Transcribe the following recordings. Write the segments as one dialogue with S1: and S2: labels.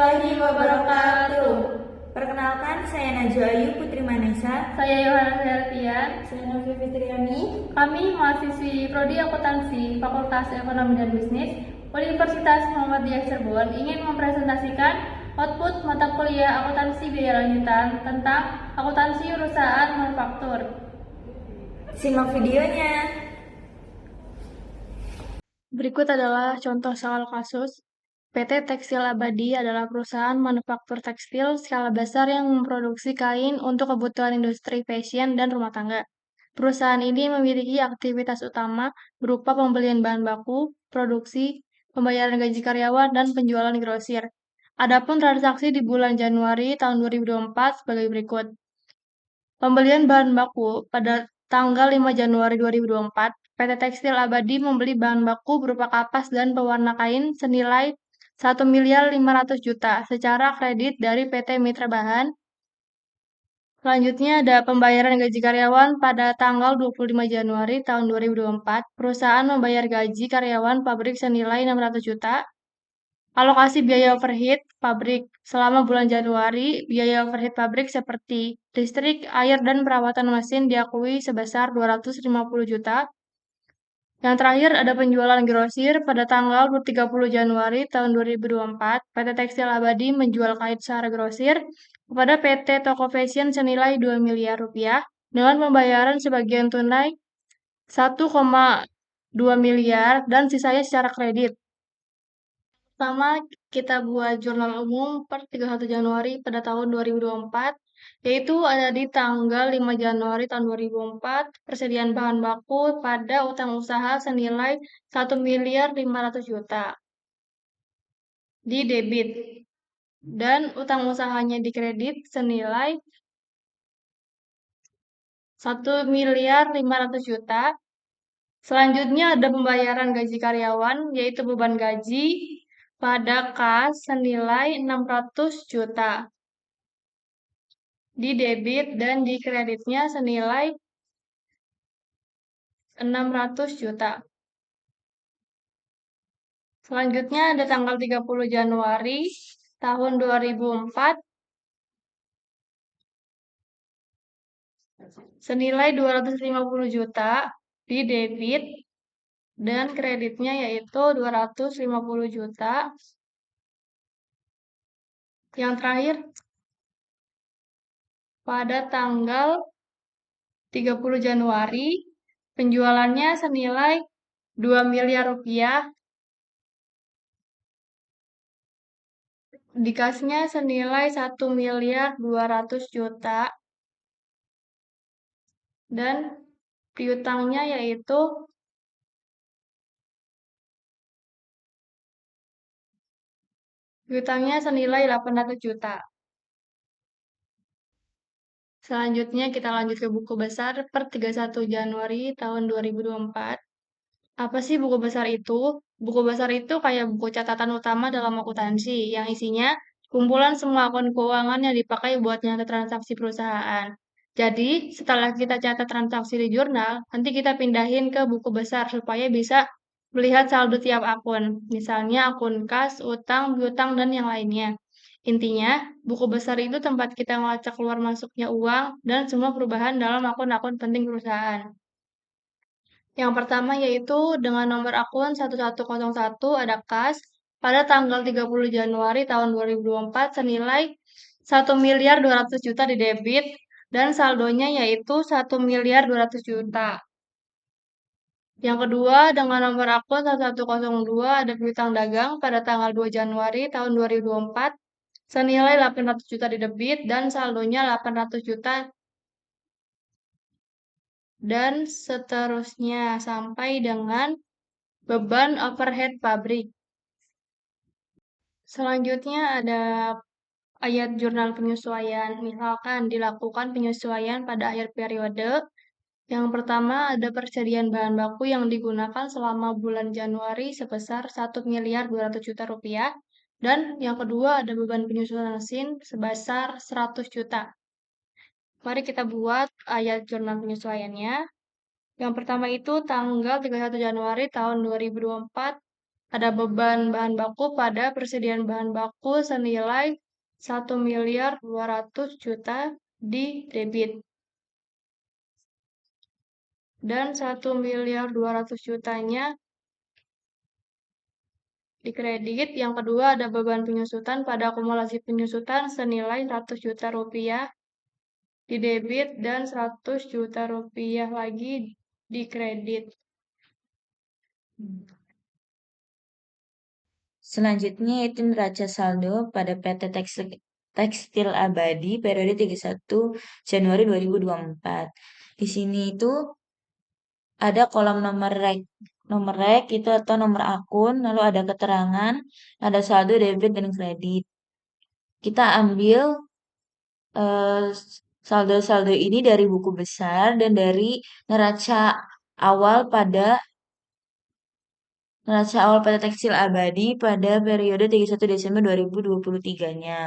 S1: warahmatullahi wabarakatuh. Perkenalkan, saya Najwa Ayu Putri Manesa.
S2: Saya Yohana Selvian.
S1: Saya Novi Fitriani.
S2: Kami mahasiswi Prodi Akuntansi Fakultas Ekonomi dan Bisnis Universitas Muhammadiyah Cirebon ingin mempresentasikan output mata kuliah akuntansi biaya lanjutan tentang akuntansi perusahaan manufaktur.
S1: Simak videonya.
S2: Berikut adalah contoh soal kasus. PT Tekstil Abadi adalah perusahaan manufaktur tekstil skala besar yang memproduksi kain untuk kebutuhan industri fashion dan rumah tangga. Perusahaan ini memiliki aktivitas utama berupa pembelian bahan baku, produksi, pembayaran gaji karyawan, dan penjualan grosir. Adapun transaksi di bulan Januari tahun 2024 sebagai berikut. Pembelian bahan baku pada tanggal 5 Januari 2024, PT Tekstil Abadi membeli bahan baku berupa kapas dan pewarna kain senilai 1.500.000.000 secara kredit dari PT Mitra Bahan. Selanjutnya ada pembayaran gaji karyawan pada tanggal 25 Januari tahun 2024. Perusahaan membayar gaji karyawan pabrik senilai 600 juta. Alokasi biaya overhead pabrik selama bulan Januari, biaya overhead pabrik seperti listrik, air, dan perawatan mesin diakui sebesar 250 juta. Yang terakhir ada penjualan grosir pada tanggal 30 Januari tahun 2024. PT Tekstil Abadi menjual kain secara grosir kepada PT Toko Fashion senilai 2 miliar rupiah dengan pembayaran sebagian tunai 1,2 miliar dan sisanya secara kredit. Pertama, kita buat jurnal umum per 31 Januari pada tahun 2024, yaitu ada di tanggal 5 Januari tahun 2004, persediaan bahan baku pada utang usaha senilai 1.500.000.000 di debit, dan utang usahanya di kredit senilai 1.500.000.000. Selanjutnya ada pembayaran gaji karyawan, yaitu beban gaji pada kas senilai 600 juta di debit dan di kreditnya senilai 600 juta. Selanjutnya ada tanggal 30 Januari tahun 2004 senilai 250 juta di debit dan kreditnya yaitu 250 juta. Yang terakhir pada tanggal 30 Januari penjualannya senilai 2 miliar rupiah, di kasnya senilai 1.200.000.000 dan piutangnya yaitu senilai 800 juta. Selanjutnya kita lanjut ke buku besar per 31 Januari tahun 2024. Apa sih buku besar itu? Buku besar itu kayak buku catatan utama dalam akuntansi yang isinya kumpulan semua akun keuangan yang dipakai buat nyatet transaksi perusahaan. Jadi, setelah kita catat transaksi di jurnal, nanti kita pindahin ke buku besar supaya bisa melihat saldo tiap akun. Misalnya akun kas, utang, piutang, dan yang lainnya. Intinya, buku besar itu tempat kita melacak keluar masuknya uang dan semua perubahan dalam akun-akun penting perusahaan. Yang pertama yaitu dengan nomor akun 1101 ada kas pada tanggal 30 Januari tahun 2024 senilai 1.200.000.000 di debit dan saldonya yaitu 1.200.000.000. Yang kedua dengan nomor akun 1102 ada piutang dagang pada tanggal 2 Januari tahun 2024 senilai 800 juta di debit dan saldonya 800 juta dan seterusnya sampai dengan beban overhead pabrik. Selanjutnya ada ayat jurnal penyesuaian. Misalkan dilakukan penyesuaian pada akhir periode. Yang pertama ada persediaan bahan baku yang digunakan selama bulan Januari sebesar 1.200.000.000 rupiah. Dan yang kedua ada beban penyusunan mesin sebesar 100 juta. Mari kita buat ayat jurnal penyesuaiannya. Yang pertama itu tanggal 31 Januari tahun 2024 ada beban bahan baku pada persediaan bahan baku senilai 1.200.000.000 di debit dan 1.200.000.000-nya di kredit. Yang kedua ada beban penyusutan pada akumulasi penyusutan senilai 100 juta rupiah di debit dan 100 juta rupiah lagi di kredit.
S1: Selanjutnya itu neraca saldo pada PT Tekstil Abadi periode 31 Januari 2024. Di sini itu ada kolom nomor rek. Nomor rek itu atau nomor akun, lalu ada keterangan, ada saldo debit dan kredit. Kita ambil eh, saldo-saldo ini dari buku besar dan dari neraca awal pada neraca awal pada Tekstil Abadi pada periode 31 Desember 2023-nya.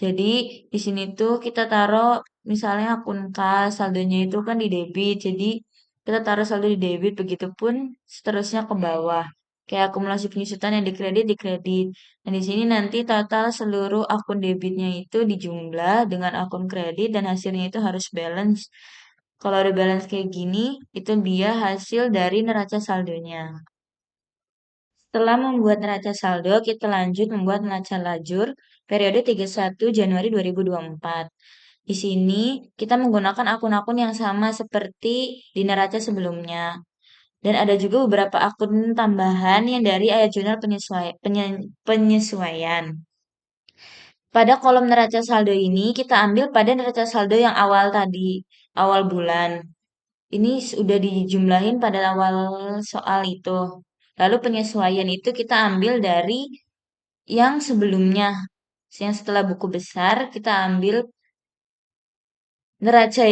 S1: Jadi di sini tuh kita taruh misalnya akun kas, saldonya itu kan di debit. Jadi kita taruh saldo di debit, begitupun seterusnya ke bawah. Kayak akumulasi penyusutan yang di kredit. Nah, di sini nanti total seluruh akun debitnya itu dijumlah dengan akun kredit dan hasilnya itu harus balance. Kalau ada balance kayak gini, itu dia hasil dari neraca saldonya. Setelah membuat neraca saldo, kita lanjut membuat neraca lajur periode 31 Januari 2024. Di sini kita menggunakan akun-akun yang sama seperti di neraca sebelumnya. Dan ada juga beberapa akun tambahan yang dari ayat jurnal penyesuaian. Pada kolom neraca saldo ini kita ambil pada neraca saldo yang awal tadi, awal bulan. Ini sudah dijumlahin pada awal soal itu. Lalu penyesuaian itu kita ambil dari yang sebelumnya. Yang setelah buku besar kita ambil neraca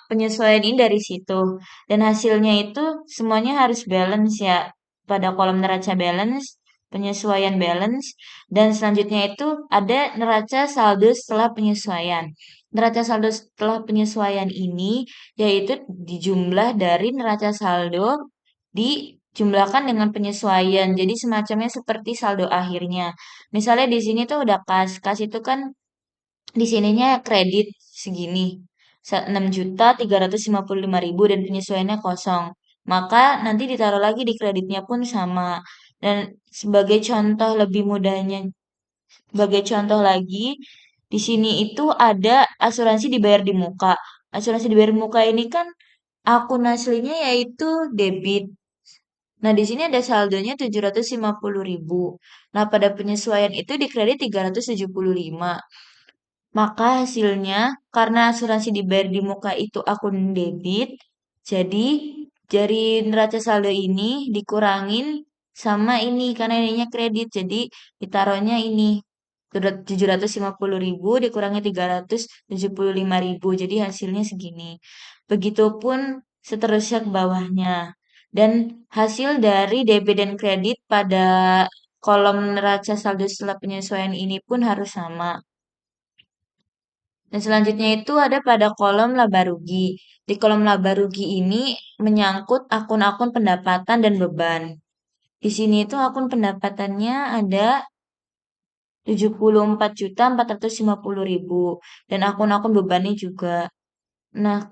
S1: penyesuaian ini dari situ. Dan hasilnya itu semuanya harus balance ya. Pada kolom neraca balance, penyesuaian balance, dan selanjutnya itu ada neraca saldo setelah penyesuaian. Neraca saldo setelah penyesuaian ini yaitu dijumlah dari neraca saldo dijumlahkan dengan penyesuaian. Jadi semacamnya seperti saldo akhirnya. Misalnya di sini tuh udah kas. Kas itu kan di sininya kredit segini. 6.355.000 dan penyesuaiannya kosong. Maka nanti ditaruh lagi di kreditnya pun sama. Dan sebagai contoh lebih mudahnya, sebagai contoh lagi, di sini itu ada asuransi dibayar di muka. Asuransi dibayar di muka ini kan akun aslinya yaitu debit. Nah, di sini ada saldonya 750.000. Nah, pada penyesuaian itu di kredit 375. Maka hasilnya, karena asuransi dibayar di muka itu akun debit, jadi dari neraca saldo ini dikurangin sama ini, karena ininya kredit. Jadi ditaruhnya ini, 750.000 dikurangi 375.000. Jadi hasilnya segini. Begitupun seterusnya ke bawahnya. Dan hasil dari debit dan kredit pada kolom neraca saldo setelah penyesuaian ini pun harus sama. Dan selanjutnya itu ada pada kolom laba rugi. Di kolom laba rugi ini menyangkut akun-akun pendapatan dan beban. Di sini itu akun pendapatannya ada 74.450.000 dan akun-akun bebannya juga. Nah,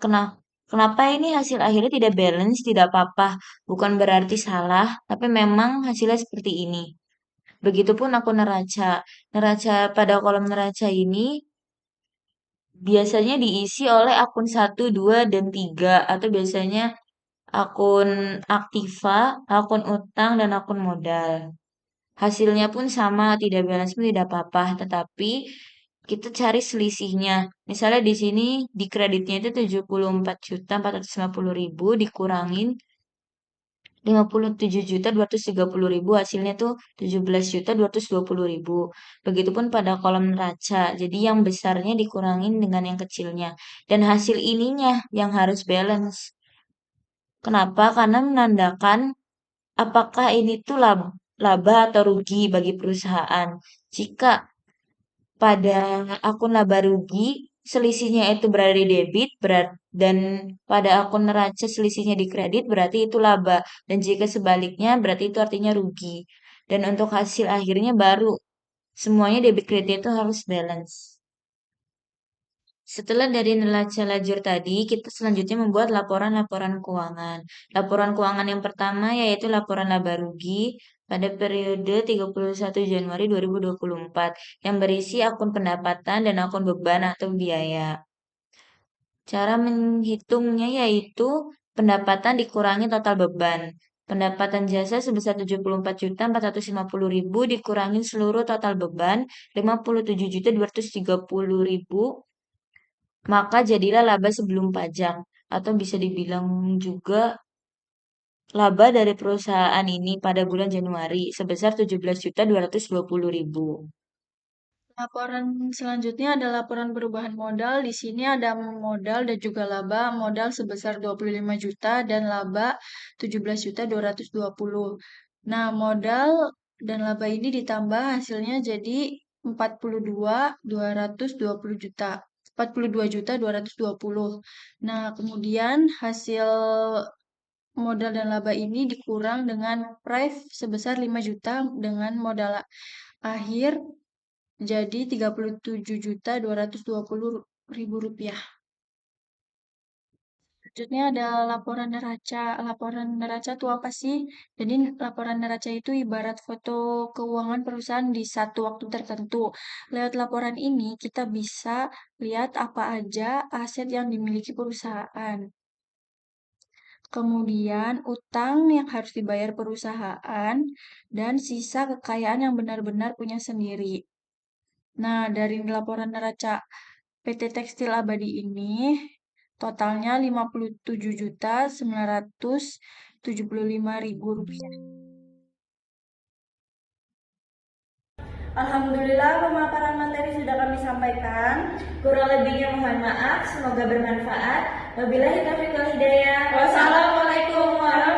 S1: kenapa ini hasil akhirnya tidak balance? Tidak apa-apa, bukan berarti salah, tapi memang hasilnya seperti ini. Begitupun akun neraca. Neraca pada kolom neraca ini biasanya diisi oleh akun 1, 2, dan 3 atau biasanya akun aktiva, akun utang, dan akun modal. Hasilnya pun sama, tidak balance pun tidak apa-apa, tetapi kita cari selisihnya. Misalnya di sini di kreditnya itu 74.450.000 dikurangin 57.230.000, hasilnya tuh 17.220.000. Begitupun pada kolom neraca. Jadi yang besarnya dikurangin dengan yang kecilnya. Dan hasil ininya yang harus balance. Kenapa? Karena menandakan apakah ini tuh laba atau rugi bagi perusahaan. Jika pada akun laba rugi selisihnya itu berada di debit dan pada akun neraca selisihnya di kredit berarti itu laba dan jika sebaliknya berarti itu artinya rugi. Dan untuk hasil akhirnya baru semuanya debit kredit itu harus balance. Setelah dari neraca lajur tadi, kita selanjutnya membuat laporan-laporan keuangan. Laporan keuangan yang pertama yaitu laporan laba rugi pada periode 31 Januari 2024 yang berisi akun pendapatan dan akun beban atau biaya. Cara menghitungnya yaitu pendapatan dikurangi total beban. Pendapatan jasa sebesar 74.450.000 dikurangi seluruh total beban 57.230.000, maka jadilah laba sebelum pajak, atau bisa dibilang juga laba dari perusahaan ini pada bulan Januari sebesar 17.220.000.
S2: Laporan selanjutnya ada laporan perubahan modal. Di sini ada modal dan juga laba. Modal sebesar 25 juta dan laba 17.220. Nah, modal dan laba ini ditambah hasilnya jadi 42.220 juta. 42.220. Nah, kemudian hasil modal dan laba ini dikurang dengan price sebesar 5 juta dengan modal akhir jadi 37.220.000 rupiah. Selanjutnya ada laporan neraca. Laporan neraca itu apa sih? Jadi laporan neraca itu ibarat foto keuangan perusahaan di satu waktu tertentu. Lewat laporan ini kita bisa lihat apa aja aset yang dimiliki perusahaan. Kemudian utang yang harus dibayar perusahaan dan sisa kekayaan yang benar-benar punya sendiri. Nah, dari laporan neraca PT Tekstil Abadi ini totalnya 57.975.000 rupiah.
S3: Alhamdulillah pemaparan materi sudah kami sampaikan. Kurang lebihnya mohon maaf, semoga bermanfaat. Wabillahi taufiq wal hidayah. Wassalamualaikum warahmatullahi wabarakatuh.